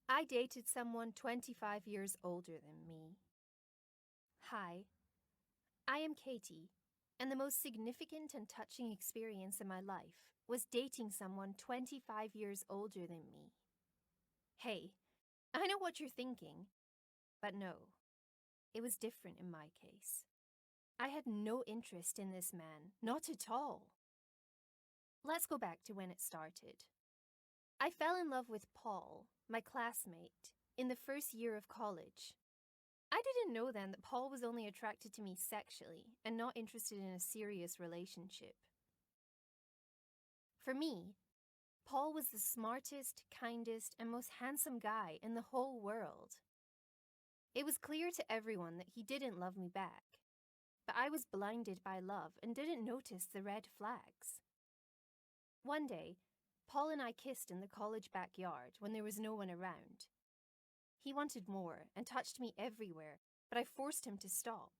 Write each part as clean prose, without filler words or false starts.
I dated someone 25 years older than me. Hi, I am Katie, and the most significant and touching experience in my life was dating someone 25 years older than me. Hey, I know what you're thinking, but no, it was different in my case. I had no interest in this man, not at all. Let's go back to when it started. I fell in love with Paul, my classmate, in the first year of college. I didn't know then that Paul was only attracted to me sexually and not interested in a serious relationship. For me, Paul was the smartest, kindest, and most handsome guy in the whole world. It was clear to everyone that he didn't love me back, but I was blinded by love and didn't notice the red flags. One day, Paul and I kissed in the college backyard when there was no one around. He wanted more and touched me everywhere, but I forced him to stop.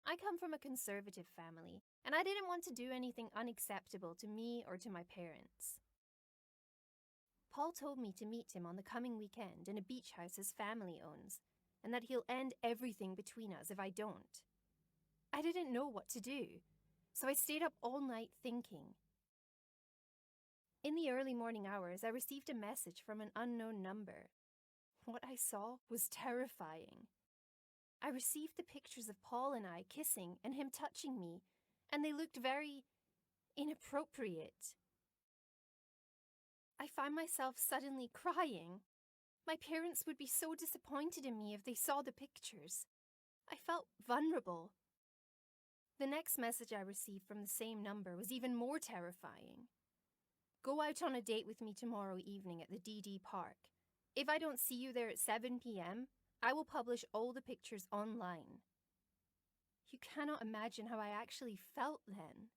I come from a conservative family, and I didn't want to do anything unacceptable to me or to my parents. Paul told me to meet him on the coming weekend in a beach house his family owns, and that he'll end everything between us if I don't. I didn't know what to do, so I stayed up all night thinking. In the early morning hours, I received a message from an unknown number. What I saw was terrifying. I received the pictures of Paul and I kissing and him touching me, and they looked very inappropriate. I found myself suddenly crying. My parents would be so disappointed in me if they saw the pictures. I felt vulnerable. The next message I received from the same number was even more terrifying. Go out on a date with me tomorrow evening at the DD Park. If I don't see you there at 7 p.m., I will publish all the pictures online. You cannot imagine how I actually felt then.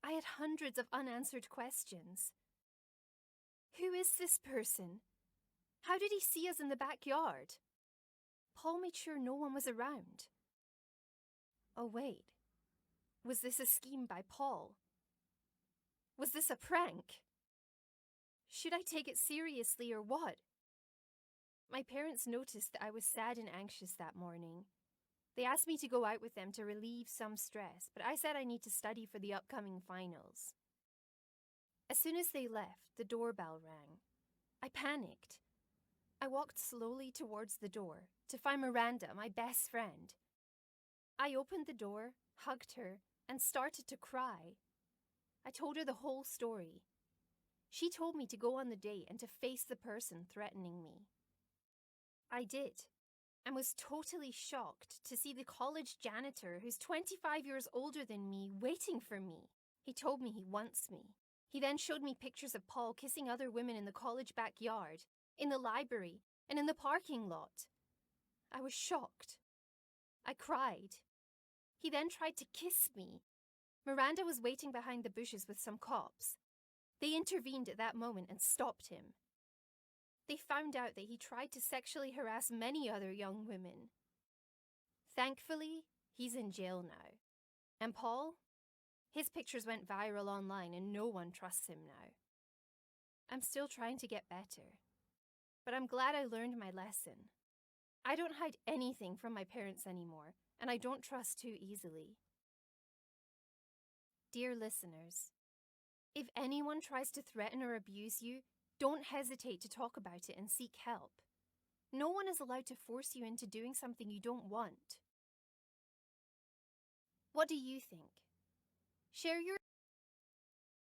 I had hundreds of unanswered questions. Who is this person? How did he see us in the backyard? Paul made sure no one was around. Oh wait, was this a scheme by Paul? Was this a prank? Should I take it seriously or what? My parents noticed that I was sad and anxious that morning. They asked me to go out with them to relieve some stress, but I said I need to study for the upcoming finals. As soon as they left, the doorbell rang. I panicked. I walked slowly towards the door to find Miranda, my best friend. I opened the door, hugged her, and started to cry. I told her the whole story. She told me to go on the date and to face the person threatening me. I did, and was totally shocked to see the college janitor, who's 25 years older than me, waiting for me. He told me he wants me. He then showed me pictures of Paul kissing other women in the college backyard, in the library, and in the parking lot. I was shocked. I cried. He then tried to kiss me. Miranda was waiting behind the bushes with some cops. They intervened at that moment and stopped him. They found out that he tried to sexually harass many other young women. Thankfully, he's in jail now. And Paul? His pictures went viral online and no one trusts him now. I'm still trying to get better. But I'm glad I learned my lesson. I don't hide anything from my parents anymore, and I don't trust too easily. Dear listeners, if anyone tries to threaten or abuse you, don't hesitate to talk about it and seek help. No one is allowed to force you into doing something you don't want. What do you think? Share your